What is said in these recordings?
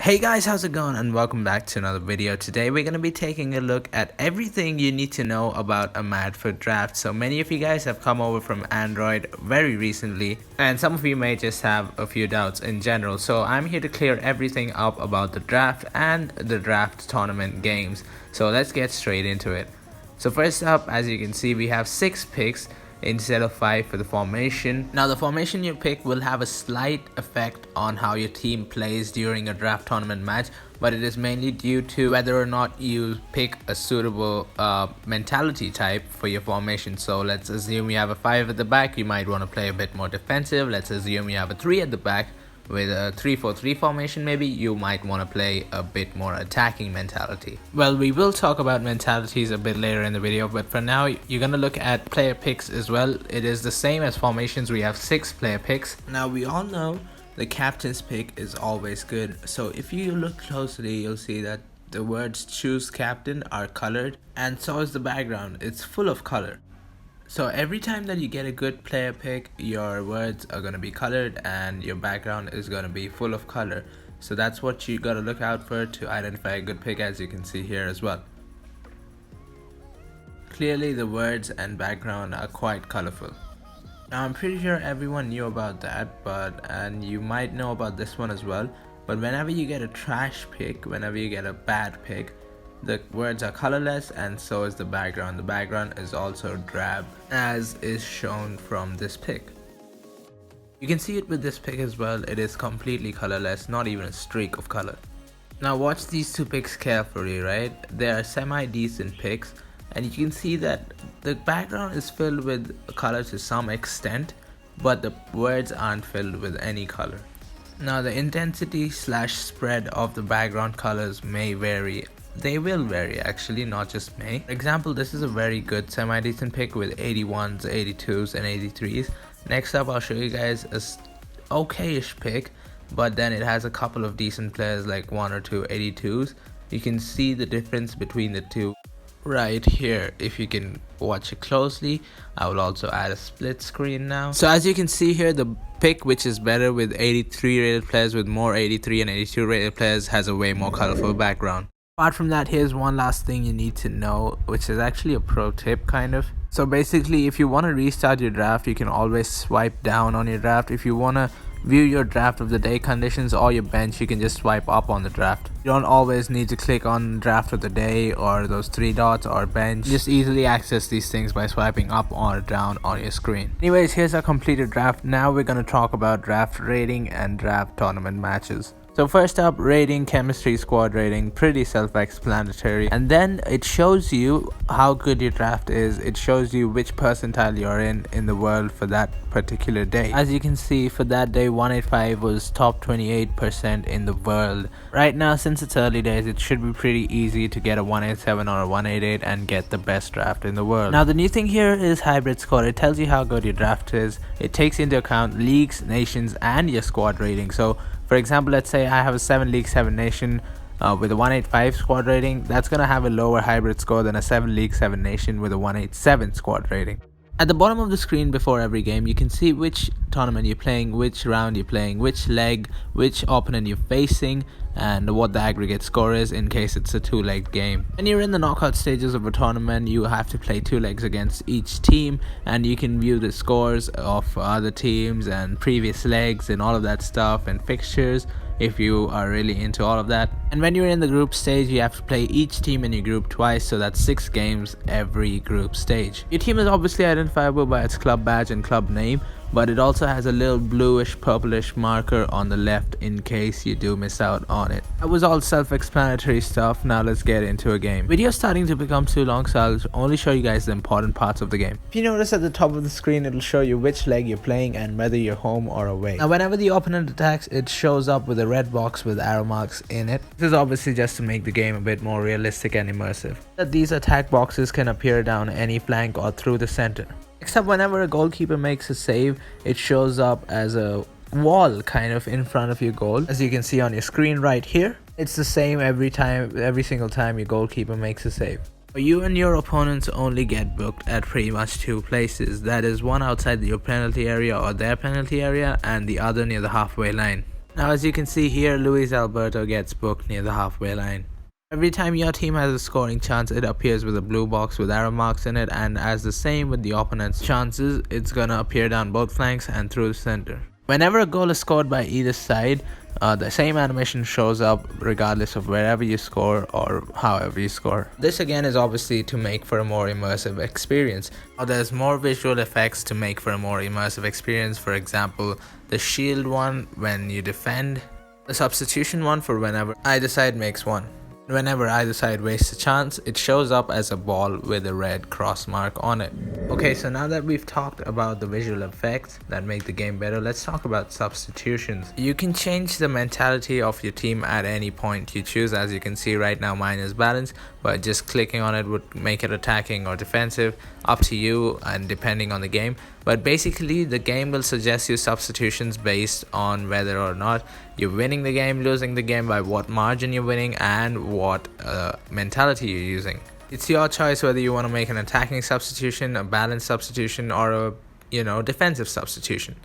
Hey guys, how's it going, and welcome back to another video. Today we're going to be taking a look at everything you need to know about a Madfut draft. So many of you guys have come over from Android very recently, and some of you may just have a few doubts in general. So I'm here to clear everything up about the draft and the draft tournament games. So let's get straight into it. So first up, as you can see, we have 6 picks instead of 5 for the formation. Now the formation you pick will have a slight effect on how your team plays during a draft tournament match, but it is mainly due to whether or not you pick a suitable mentality type for your formation. So let's assume you have a 5 at the back, you might want to play a bit more defensive. Let's assume you have a 3 at the back. With a 3-4-3 formation, maybe you might want to play a bit more attacking mentality. Well, we will talk about mentalities a bit later in the video, but for now you're gonna look at player picks as well. It is the same as formations. We have 6 player picks. Now we all know the captain's pick is always good, so if you look closely you'll see that the words choose captain are colored, and so is the background. It's full of color. So every time that you get a good player pick, your words are going to be colored and your background is going to be full of color. So that's what you got to look out for to identify a good pick, as you can see here as well. Clearly the words and background are quite colorful. Now I'm pretty sure everyone knew about that, and you might know about this one as well. But whenever you get a trash pick, whenever you get a bad pick, the words are colorless and so is the background. The background is also drab, as is shown from this pick. You can see it with this pick as well. It is completely colorless, not even a streak of color. Now watch these 2 picks carefully, right? They are semi-decent picks, and you can see that the background is filled with color to some extent, but the words aren't filled with any color. Now the intensity / spread of the background colors may vary. They will vary actually, not just may. For example, this is a very good semi-decent pick with 81s, 82s and 83s. Next up I'll show you guys a okay-ish pick, but then it has a couple of decent players like 1 or 2 82s. You can see the difference between the two right here if you can watch it closely. I will also add a split screen now. So as you can see here, the pick which is better with 83 rated players, with more 83 and 82 rated players, has a way more colorful background. Apart from that, here's one last thing you need to know, which is actually a pro tip kind of. So basically, if you want to restart your draft, you can always swipe down on your draft. If you want to view your draft of the day conditions or your bench, you can just swipe up on the draft. You don't always need to click on draft of the day or those 3 dots or bench. Just easily access these things by swiping up or down on your screen. Anyways, here's our completed draft. Now we're going to talk about draft rating and draft tournament matches. So first up, rating, chemistry, squad rating, pretty self-explanatory. And then it shows you how good your draft is. It shows you which percentile you're in the world for that particular day. As you can see, for that day, 185 was top 28% in the world. Right now, since it's early days, it should be pretty easy to get a 187 or a 188 and get the best draft in the world. Now the new thing here is hybrid score. It tells you how good your draft is. It takes into account leagues, nations and your squad rating. So for example, let's say I have a 7 league 7 nation with a 185 squad rating. That's going to have a lower hybrid score than a 7 league 7 nation with a 187 squad rating. At the bottom of the screen before every game, you can see which tournament you're playing, which round you're playing, which leg, which opponent you're facing, and what the aggregate score is in case it's a 2-leg game. When you're in the knockout stages of a tournament, you have to play 2 legs against each team, and you can view the scores of other teams and previous legs and all of that stuff and fixtures if you are really into all of that. And when you're in the group stage, you have to play each team in your group twice, so that's 6 games every group stage. Your team is obviously identifiable by its club badge and club name, but it also has a little bluish purplish marker on the left in case you do miss out on it. That was all self-explanatory stuff. Now let's get into a game. Video's starting to become too long, so I'll only show you guys the important parts of the game. If you notice at the top of the screen, it'll show you which leg you're playing and whether you're home or away. Now whenever the opponent attacks, it shows up with a red box with arrow marks in it. This is obviously just to make the game a bit more realistic and immersive. These attack boxes can appear down any flank or through the center. Except whenever a goalkeeper makes a save, it shows up as a wall kind of in front of your goal, as you can see on your screen right here. It's the same every single time your goalkeeper makes a save. You and your opponents only get booked at pretty much 2 places, that is one outside your penalty area or their penalty area and the other near the halfway line. Now as you can see here, Luis Alberto gets booked near the halfway line. Every time your team has a scoring chance, it appears with a blue box with arrow marks in it, and as the same with the opponent's chances, it's gonna appear down both flanks and through the center. Whenever a goal is scored by either side, the same animation shows up regardless of wherever you score or however you score. This again is obviously to make for a more immersive experience. Now there's more visual effects to make for a more immersive experience. For example, the shield one when you defend, the substitution one for whenever either side makes one. Whenever either side wastes a chance, it shows up as a ball with a red cross mark on it. Okay, so now that we've talked about the visual effects that make the game better, let's talk about substitutions. You can change the mentality of your team at any point you choose. As you can see right now, mine is balanced, but just clicking on it would make it attacking or defensive, up to you and depending on the game. But basically the game will suggest you substitutions based on whether or not you're winning the game, losing the game, by what margin you're winning, and what mentality you're using. It's your choice whether you want to make an attacking substitution, a balanced substitution, or a defensive substitution.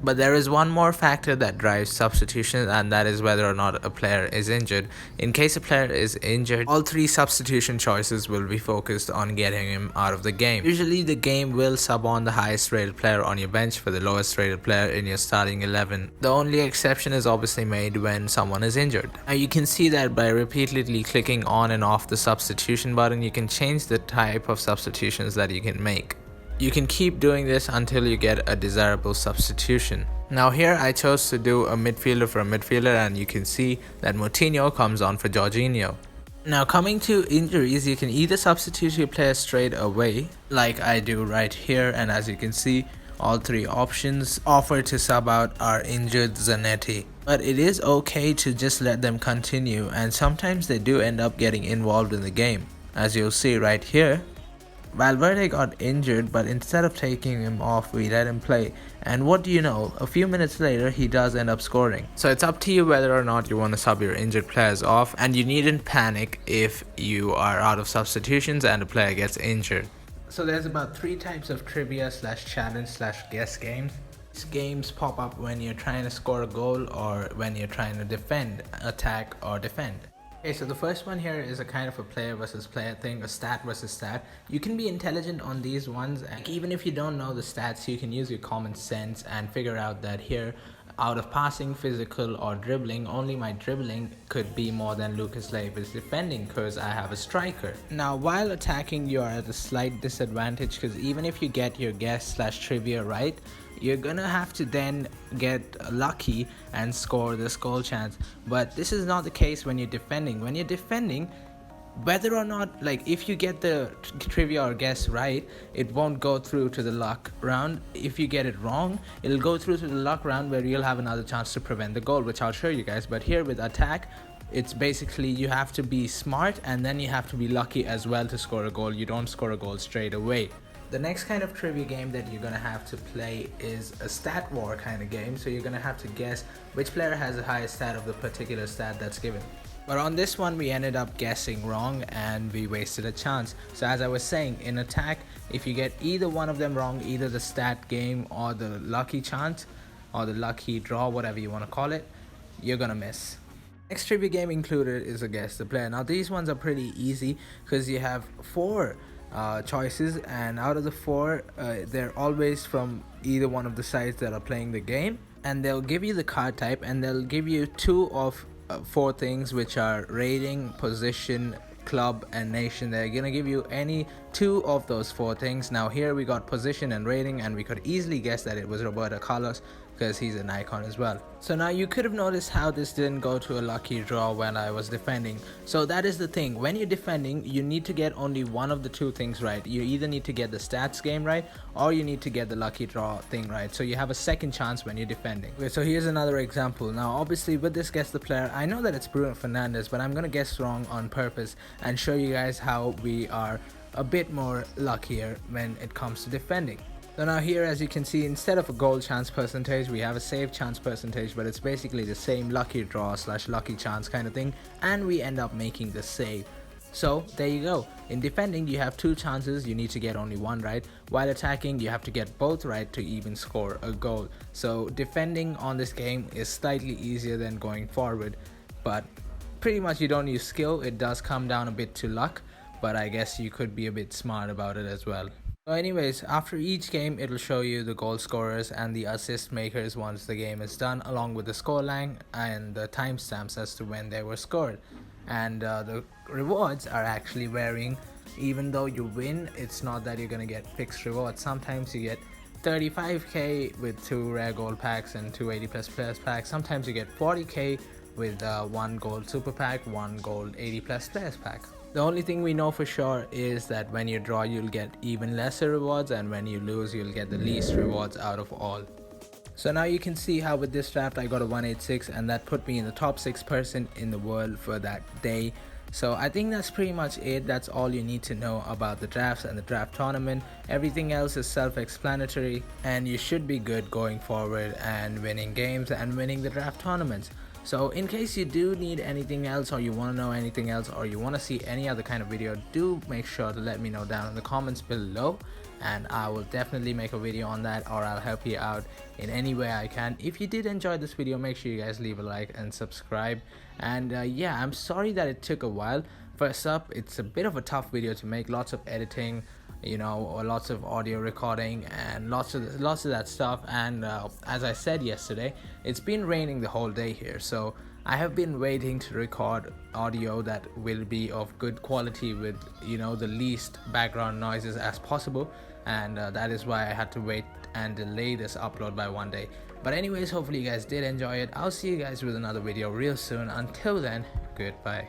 But there is one more factor that drives substitutions, and that is whether or not a player is injured. In case a player is injured, all three substitution choices will be focused on getting him out of the game. Usually the game will sub on the highest rated player on your bench for the lowest rated player in your starting 11. The only exception is obviously made when someone is injured. Now you can see that by repeatedly clicking on and off the substitution button, you can change the type of substitutions that you can make. You can keep doing this until you get a desirable substitution. Now here I chose to do a midfielder for a midfielder, and you can see that Moutinho comes on for Jorginho. Now coming to injuries, you can either substitute your player straight away like I do right here, and as you can see, all three options offered to sub out are injured Zanetti. But it is okay to just let them continue, and sometimes they do end up getting involved in the game. As you'll see right here, Valverde got injured, but instead of taking him off, we let him play, and what do you know, a few minutes later he does end up scoring. So it's up to you whether or not you want to sub your injured players off, and you needn't panic if you are out of substitutions and a player gets injured. So there's about 3 types of trivia / challenge / guess games. These games pop up when you're trying to score a goal or when you're trying to defend, attack or defend. Okay, so the first one here is a kind of a player versus player thing, a stat versus stat. You can be intelligent on these ones, and even if you don't know the stats, you can use your common sense and figure out that here, out of passing, physical or dribbling, only my dribbling could be more than Lucas Leiva's defending because I have a striker. Now while attacking, you are at a slight disadvantage because even if you get your guess / trivia right, you're gonna have to then get lucky and score this goal chance. But this is not the case when you're defending. When you're defending, whether or not, like, if you get the trivia or guess right, it won't go through to the luck round. If you get it wrong, it'll go through to the luck round where you'll have another chance to prevent the goal, which I'll show you guys. But here with attack, it's basically you have to be smart and then you have to be lucky as well to score a goal. You don't score a goal straight away. The next kind of trivia game that you're going to have to play is a stat war kind of game. So you're going to have to guess which player has the highest stat of the particular stat that's given. But on this one we ended up guessing wrong and we wasted a chance. So as I was saying, in attack, if you get either one of them wrong, either the stat game or the lucky chance or the lucky draw, whatever you want to call it, you're going to miss. Next trivia game included is a guess the player. Now these ones are pretty easy because you have 4 choices, and out of the 4 they're always from either one of the sides that are playing the game, and they'll give you the card type and they'll give you 2 of 4 things, which are rating, position, club and nation. They're gonna give you any 2 of those 4 things. Now here we got position and rating, and we could easily guess that it was Roberto Carlos because he's an icon as well. So now you could have noticed how this didn't go to a lucky draw when I was defending. So that is the thing, when you're defending, you need to get only one of the 2 things right. You either need to get the stats game right or you need to get the lucky draw thing right. So you have a second chance when you're defending. Okay, so here's another example. Now obviously with this guess the player, I know that it's Bruno Fernandes, but I'm gonna guess wrong on purpose and show you guys how we are a bit more luckier when it comes to defending. So now here, as you can see, instead of a goal chance percentage, we have a save chance percentage, but it's basically the same lucky draw / lucky chance kind of thing, and we end up making the save. So there you go. In defending, you have two chances, you need to get only one right. While attacking, you have to get both right to even score a goal. So defending on this game is slightly easier than going forward, but pretty much you don't use skill. It does come down a bit to luck, but I guess you could be a bit smart about it as well. So anyways, after each game it'll show you the goal scorers and the assist makers once the game is done, along with the scoreline and the timestamps as to when they were scored. And the rewards are actually varying. Even though you win, it's not that you're gonna get fixed rewards. Sometimes you get 35k with 2 rare gold packs and 2 80 plus players packs. Sometimes you get 40k with 1 gold super pack, 1 gold 80 plus players pack. The only thing we know for sure is that when you draw, you'll get even lesser rewards, and when you lose, you'll get the least rewards out of all. So now you can see how with this draft I got a 186, and that put me in the top 6% in the world for that day. So I think that's pretty much it. That's all you need to know about the drafts and the draft tournament. Everything else is self-explanatory, and you should be good going forward and winning games and winning the draft tournaments. So in case you do need anything else, or you want to know anything else, or you want to see any other kind of video, do make sure to let me know down in the comments below, and I will definitely make a video on that, or I'll help you out in any way I can. If you did enjoy this video, make sure you guys leave a like and subscribe. And yeah, I'm sorry that it took a while. First up, it's a bit of a tough video to make, lots of editing, you know, or lots of audio recording and lots of that stuff. And as I said yesterday, it's been raining the whole day here, so I have been waiting to record audio that will be of good quality with, you know, the least background noises as possible, and that is why I had to wait and delay this upload by 1 day. But anyways, hopefully you guys did enjoy it. I'll see you guys with another video real soon. Until then, goodbye.